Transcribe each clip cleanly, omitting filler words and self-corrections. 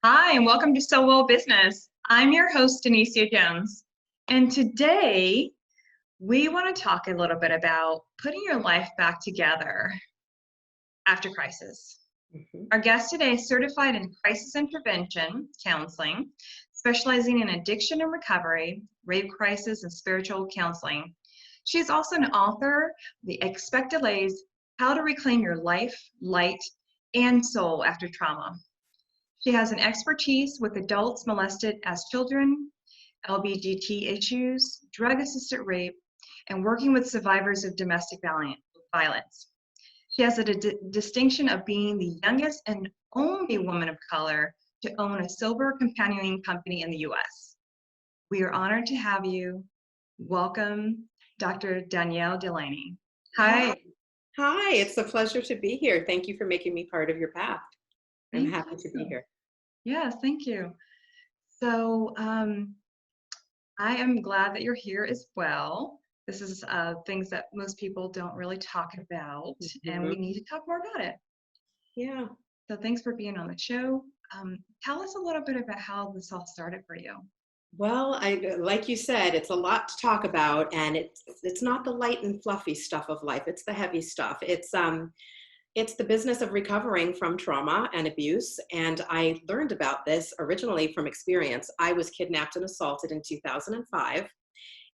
Hi, and welcome to So Well Business. I'm your host, Denecia Jones. And today we want to talk a little bit about putting your life back together after crisis. Mhm. Our guest today is certified in crisis intervention counseling, specializing in addiction and recovery, rape crisis, and spiritual counseling. She is also an author of The Expect Delays: How to Reclaim Your Life, Light, and Soul After Trauma. She has an expertise with adults molested as children, LBGT issues, drug-assisted rape, and working with survivors of domestic violence. She has a distinction of being the youngest and only woman of color to own a silver companioning company in the US. We are honored to have you. Welcome, Dr. Danielle Delaney. Hi. Hi. Hi, it's a pleasure to be here. Thank you for making me part of your path. I'm Thank happy to be you. here. Yes, thank you. So, I am glad that you're here as well. This is things that most people don't really talk about, and we Mhm. need to talk more about it. Yeah. So thanks for being on the show. Tell us a little bit about how this all started for you. Well, like you said, it's a lot to talk about, and it's not the light and fluffy stuff of life. It's the heavy stuff. It's the business of recovering from trauma and abuse. And I learned about this originally from experience. I was kidnapped and assaulted in 2005.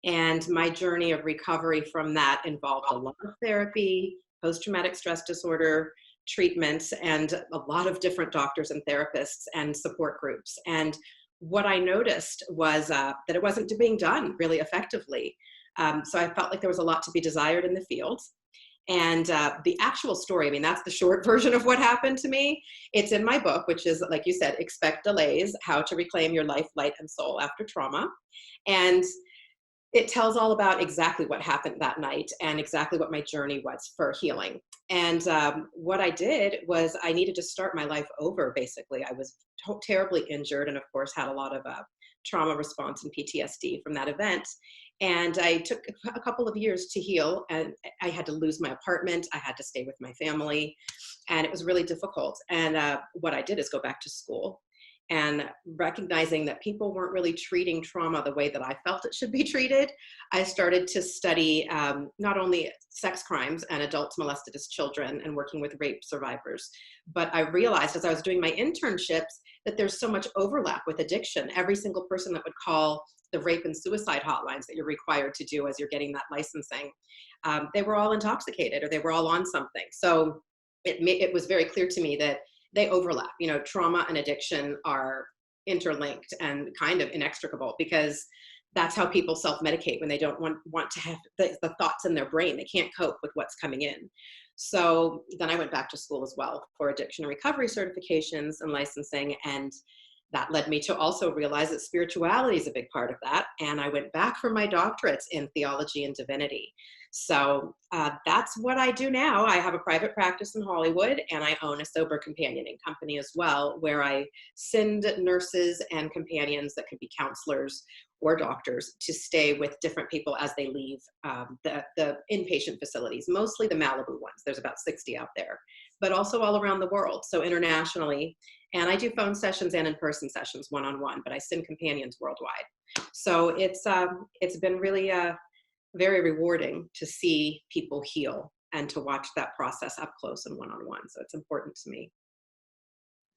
And my journey of recovery from that involved a lot of therapy, post traumatic stress disorder treatments, and a lot of different doctors and therapists and support groups. And what I noticed was that it wasn't being done really effectively. So I felt like there was a lot to be desired in the field. And the actual story, I mean, that's the short version of what happened to me. It's in my book, which is, like you said, Expect Delays: How to Reclaim Your Life, Light, and Soul After Trauma. And it tells all about exactly what happened that night and exactly what my journey was for healing. And what I did was I needed to start my life over, basically. I was terribly injured and, of course, had a lot of trauma response and PTSD from that event. And I took a couple of years to heal, and I had to lose my apartment. I had to stay with my family, and it was really difficult. And what I did is go back to school, and recognizing that people weren't really treating trauma the way that I felt it should be treated, I started to study not only sex crimes and adults molested as children and working with rape survivors, but I realized as I was doing my internships that there's so much overlap with addiction. Every single person that would call the rape and suicide hotlines that you're required to do as you're getting that licensing, they were all intoxicated or they were all on something. So it was very clear to me that they overlap. You know, trauma and addiction are interlinked and kind of inextricable, because that's how people self-medicate when they don't want to have the thoughts in their brain. They can't cope with what's coming in. So then I went back to school as well for addiction and recovery certifications and licensing. And that led me to also realize that spirituality is a big part of that. And I went back for my doctorates in theology and divinity. So that's what I do now. I have a private practice in Hollywood, and I own a sober companioning company as well, where I send nurses and companions that could be counselors or doctors to stay with different people as they leave the inpatient facilities, mostly the Malibu ones. There's about 60 out there, but also all around the world. So internationally. And I do phone sessions and in-person sessions one-on-one, but I send companions worldwide. So it's been really very rewarding to see people heal and to watch that process up close and one-on-one. So it's important to me.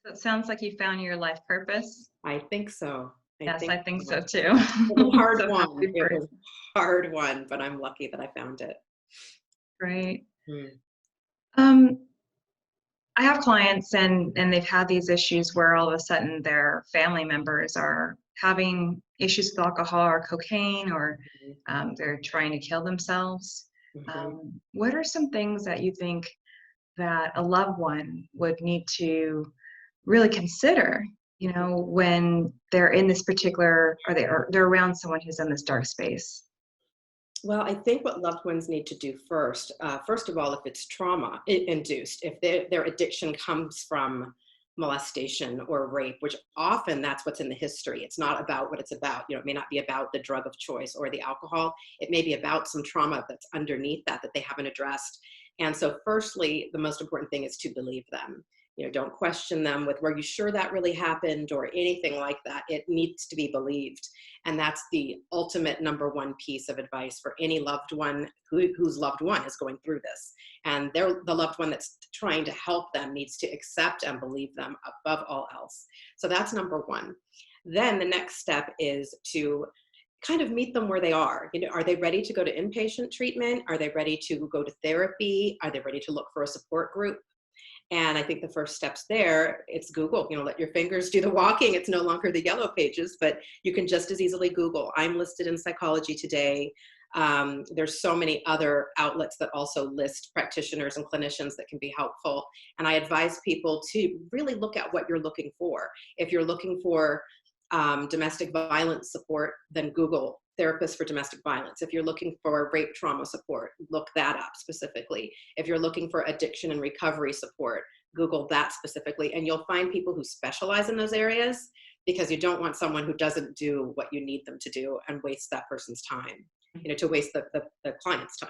So it sounds like you found your life purpose. I think so. I Yes, think I think so. so too. It was a hard So one. happy It for you. was a hard one, but I'm lucky that I found it. Great. Mm. Um, I have clients and they've had these issues where all of a sudden their family members are having issues with alcohol or cocaine, or they're trying to kill themselves. Mm-hmm. What are some things that you think that a loved one would need to really consider, when they're in this particular, or they're around someone who's in this dark space? Well, I think what loved ones need to do first of all, if it's trauma induced, if their addiction comes from molestation or rape, which often that's what's in the history. It's not about what it's about. You know, it may not be about the drug of choice or the alcohol. It may be about some trauma that's underneath that they haven't addressed. And so firstly, the most important thing is to believe them. Don't question them with, were you sure that really happened, or anything like that. It needs to be believed. And that's the ultimate number one piece of advice for any loved one whose loved one is going through this. And the loved one that's trying to help them needs to accept and believe them above all else. So that's number one. Then the next step is to kind of meet them where they are. Are they ready to go to inpatient treatment? Are they ready to go to therapy? Are they ready to look for a support group? And I think the first steps there, it's Google. Let your fingers do the walking. It's no longer the yellow pages, but you can just as easily Google. I'm listed in Psychology Today. There's so many other outlets that also list practitioners and clinicians that can be helpful. And I advise people to really look at what you're looking for. If you're looking for domestic violence support, then Google therapists for domestic violence. If you're looking for rape trauma support, look that up specifically. If you're looking for addiction and recovery support, Google that specifically. And you'll find people who specialize in those areas, because you don't want someone who doesn't do what you need them to do and waste that person's time, to waste the client's time.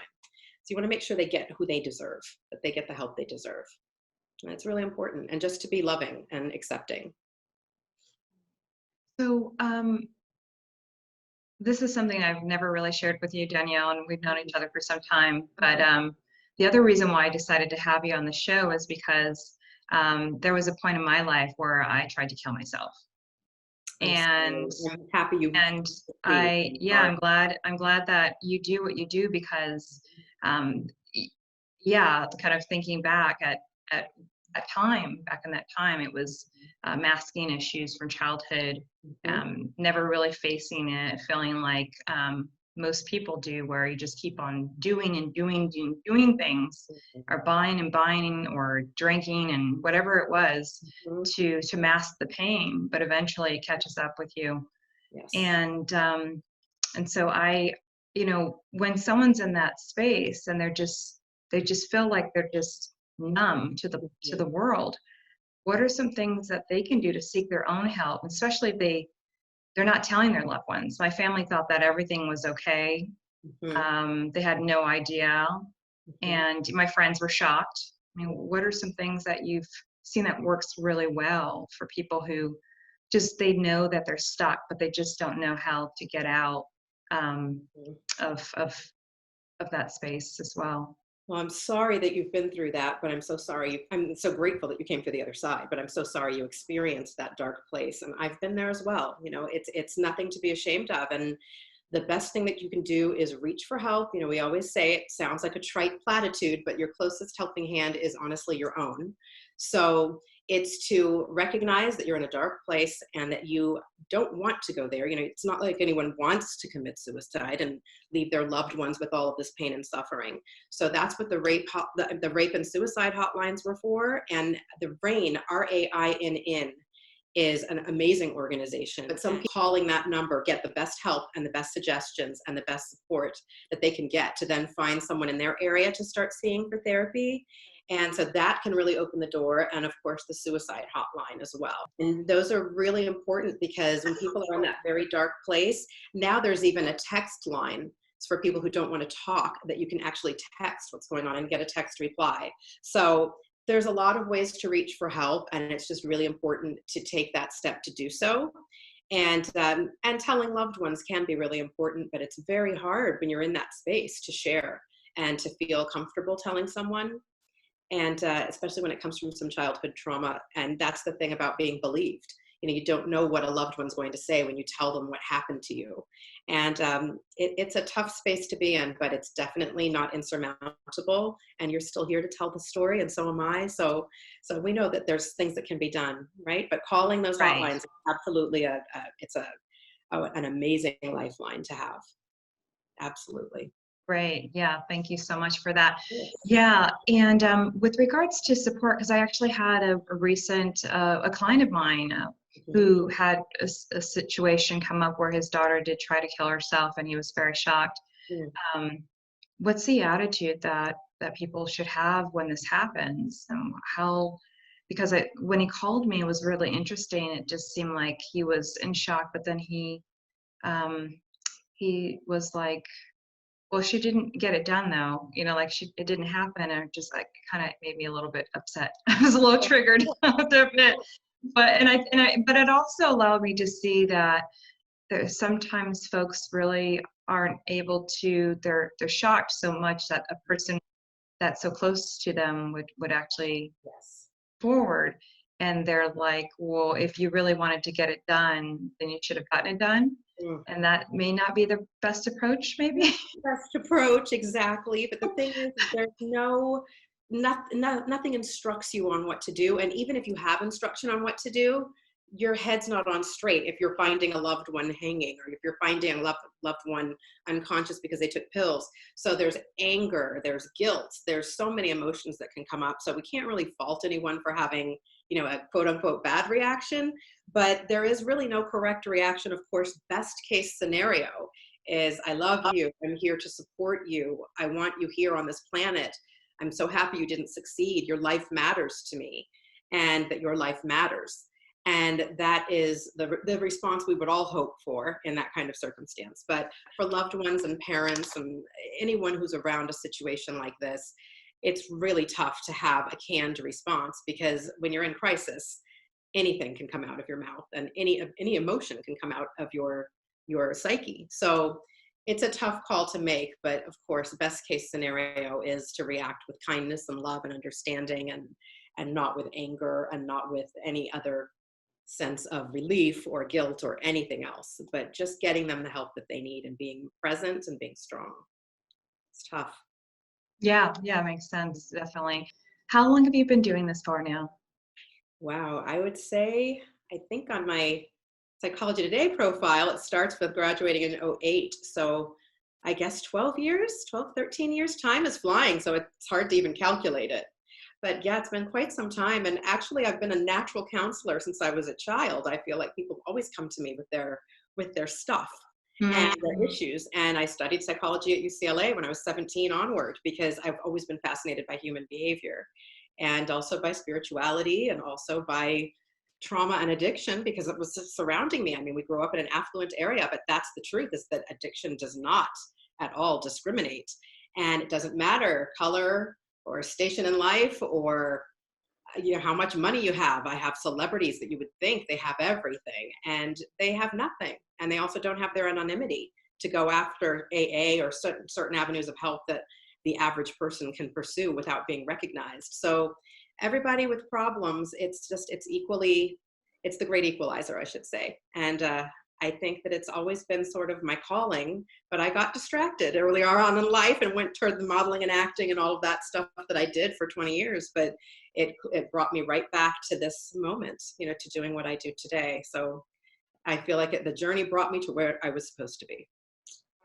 So you want to make sure they get who they deserve, that they get the help they deserve. And it's really important. And just to be loving and accepting. So this is something I've never really shared with you, Danielle, and we've known each other for some time. But the other reason why I decided to have you on the show is because there was a point in my life where I tried to kill myself. And I'm happy you. And I'm glad that you do what you do, because kind of thinking back at back in that time, it was masking issues from childhood, never really facing it, feeling like most people do, where you just keep on doing things, or buying or drinking and whatever it was, to mask the pain, but eventually it catches up with you. Yes. And so when someone's in that space and they just feel like they're just numb to the world, what are some things that they can do to seek their own help, especially if they're not telling their loved ones? My family thought that everything was okay. They had no idea, and my friends were shocked. I mean, what are some things that you've seen that works really well for people who they know that they're stuck, but they just don't know how to get out of that space as well? Well, I'm sorry that you've been through that, but I'm so sorry. I'm so grateful that you came through the other side, but I'm so sorry you experienced that dark place. And I've been there as well. It's nothing to be ashamed of. And the best thing that you can do is reach for help. We always say, it sounds like a trite platitude, but your closest helping hand is honestly your own. So it's to recognize that you're in a dark place and that you don't want to go there. It's not like anyone wants to commit suicide and leave their loved ones with all of this pain and suffering. So that's what the rape and suicide hotlines were for. And the RAINN, RAINN, is an amazing organization. But some people calling that number get the best help and the best suggestions and the best support that they can get to then find someone in their area to start seeing for therapy. And so that can really open the door. And of course, the suicide hotline as well. And those are really important, because when people are in that very dark place, now there's even a text line. It's for people who don't want to talk, that you can actually text what's going on and get a text reply. So there's a lot of ways to reach for help, and it's just really important to take that step to do so. And telling loved ones can be really important, but it's very hard when you're in that space to share and to feel comfortable telling someone. And especially when it comes from some childhood trauma. And that's the thing about being believed. You don't know what a loved one's going to say when you tell them what happened to you. And it's a tough space to be in, but it's definitely not insurmountable. And you're still here to tell the story, and so am I. So we know that there's things that can be done, right? But calling those hotlines is absolutely an amazing lifeline to have. Absolutely. Great. Yeah. Thank you so much for that. Yeah. And with regards to support, because I actually had a recent, a client of mine who had a situation come up where his daughter did try to kill herself, and he was very shocked. What's the attitude that people should have when this happens? Because when he called me, it was really interesting. It just seemed like he was in shock, but then he was like, Well, she didn't get it done though, like it didn't happen, and it just like kind of made me a little bit upset. I was a little triggered there a bit, but it also allowed me to see that sometimes folks really aren't able to. They're shocked so much that a person that's so close to them would actually Yes. forward, and they're like, well, if you really wanted to get it done, then you should have gotten it done, Mm. and that may not be the best approach, maybe. Best approach, exactly. But the thing is, there's nothing instructs you on what to do. And even if you have instruction on what to do, your head's not on straight if you're finding a loved one hanging, or if you're finding a loved one unconscious because they took pills. So there's anger, there's guilt, there's so many emotions that can come up. So we can't really fault anyone for having, a quote unquote bad reaction, but there is really no correct reaction. Of course, best case scenario is, I love you, I'm here to support you, I want you here on this planet, I'm so happy you didn't succeed, your life matters to me, and that your life matters. And that is the response we would all hope for in that kind of circumstance. But for loved ones and parents and anyone who's around a situation like this, it's really tough to have a canned response, because when you're in crisis, anything can come out of your mouth, and any emotion can come out of your psyche. So it's a tough call to make, but of course, best case scenario is to react with kindness and love and understanding, and not with anger, and not with any other sense of relief or guilt or anything else, but just getting them the help that they need and being present and being strong. It's tough. Yeah, makes sense, definitely. How long have you been doing this for now? Wow, I would say, I think on my Psychology Today profile, it starts with graduating in '08. So I guess 12 years, 12, 13 years. Time is flying, so it's hard to even calculate it. But yeah, it's been quite some time. And actually, I've been a natural counselor since I was a child. I feel like people always come to me with their stuff and their Mm. issues. And I studied psychology at UCLA when I was 17 onward, because I've always been fascinated by human behavior, and also by spirituality, and also by trauma and addiction, because it was just surrounding me. I mean, we grew up in an affluent area, but that's the truth, is that addiction does not at all discriminate. And it doesn't matter color or station in life, or how much money you have. I have celebrities that you would think they have everything, and they have nothing. And they also don't have their anonymity to go after AA or certain avenues of help that the average person can pursue without being recognized. So everybody with problems, it's the great equalizer, I should say. And I think that it's always been sort of my calling, but I got distracted earlier on in life and went toward the modeling and acting and all of that stuff that I did for 20 years. But it brought me right back to this moment, to doing what I do today. So I feel like the journey brought me to where I was supposed to be.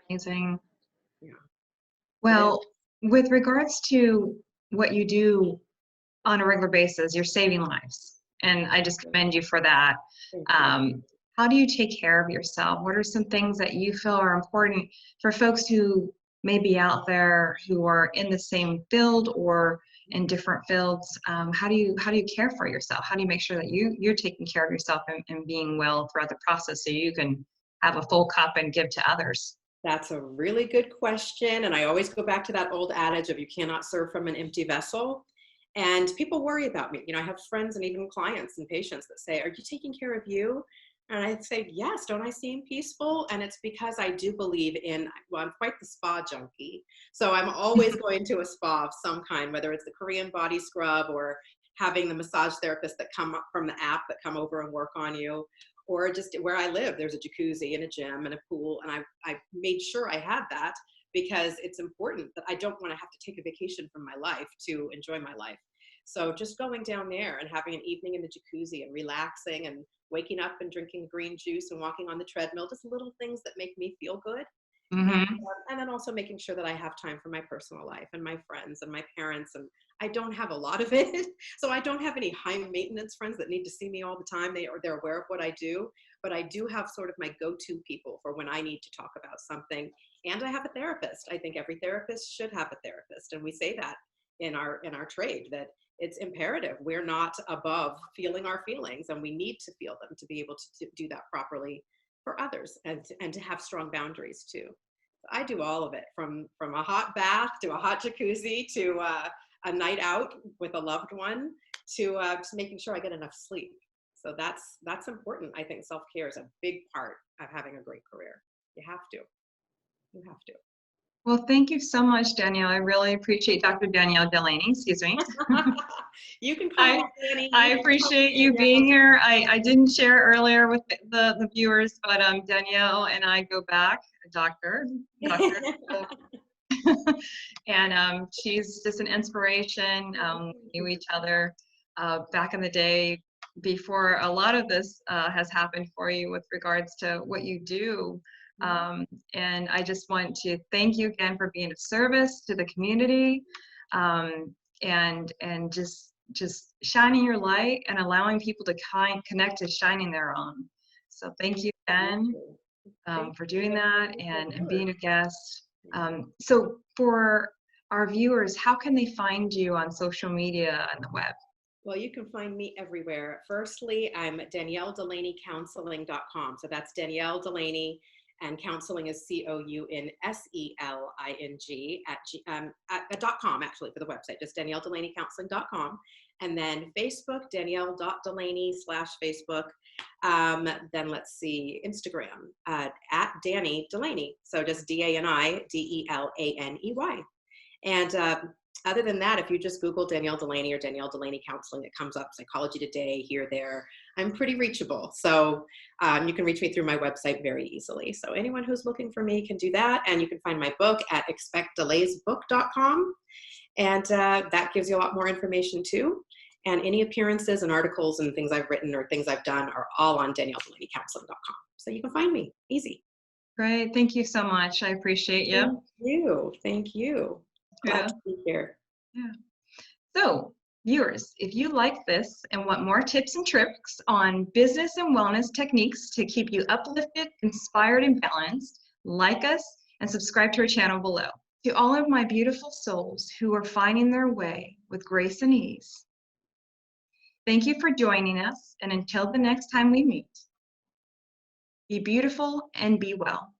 Amazing. Yeah. Well, with regards to what you do on a regular basis, you're saving lives, and I just commend you for that. Thank you. How do you take care of yourself? What are some things that you feel are important for folks who may be out there who are in the same field or in different fields? How do you care for yourself? How do you make sure that you're taking care of yourself and being well throughout the process, so you can have a full cup and give to others? That's a really good question. And I always go back to that old adage of, you cannot serve from an empty vessel. And people worry about me. I have friends and even clients and patients that say, are you taking care of you? And I'd say, yes, don't I seem peaceful? And it's because I do believe I'm quite the spa junkie. So I'm always going to a spa of some kind, whether it's the Korean body scrub, or having the massage therapists that come up from the app that come over and work on you, or just where I live, there's a jacuzzi and a gym and a pool. And I made sure I had that, because it's important that I don't want to have to take a vacation from my life to enjoy my life. So just going down there and having an evening in the jacuzzi and relaxing and waking up and drinking green juice and walking on the treadmill, just little things that make me feel good. Mm-hmm. And then also making sure that I have time for my personal life and my friends and my parents. And I don't have a lot of it. So I don't have any high maintenance friends that need to see me all the time. They're aware of what I do, but I do have sort of my go-to people for when I need to talk about something. And I have a therapist. I think every therapist should have a therapist. And we say that in our trade, that it's imperative. We're not above feeling our feelings, and we need to feel them to be able to do that properly for others, and to have strong boundaries too. I do all of it, from a hot bath to a hot jacuzzi to a night out with a loved one to just making sure I get enough sleep. So that's important. I think self-care is a big part of having a great career. You have to. You have to. Well, thank you so much, Danielle. I really appreciate Dr. Danielle Delaney, excuse me. You can call I me Danny. I appreciate you being here. I didn't share earlier with the viewers, but Danielle and I go back, doctor. And she's just an inspiration. We knew each other back in the day before a lot of this has happened for you with regards to what you do. And I just want to thank you again for being of service to the community, and just shining your light and allowing people to connect to shining their own. So thank you again for doing that and being a guest. So for our viewers, how can they find you on social media and the web? Well, you can find me everywhere. Firstly, I'm DanielleDelaneyCounseling.com. So that's Danielle Delaney, and counseling is COUNSELING at .com, actually, for the website, just DanielleDelaneyCounseling.com. And then Facebook, Danielle.Delaney/Facebook. Then let's see, Instagram at Danny Delaney. So just DANIDELANEY. And other than that, if you just Google Danielle Delaney or Danielle Delaney Counseling, it comes up Psychology Today, here, there. I'm pretty reachable. So you can reach me through my website very easily. So anyone who's looking for me can do that. And you can find my book at expectdelaysbook.com. And that gives you a lot more information too. And any appearances and articles and things I've written or things I've done are all on DanielleDelaneyCounseling.com. So you can find me easy. Great. Thank you so much. I appreciate you. Thank you. Thank you. Glad to be here. Yeah. So, viewers, if you like this and want more tips and tricks on business and wellness techniques to keep you uplifted, inspired, and balanced, like us and subscribe to our channel below. To all of my beautiful souls who are finding their way with grace and ease, thank you for joining us, and until the next time we meet, be beautiful and be well.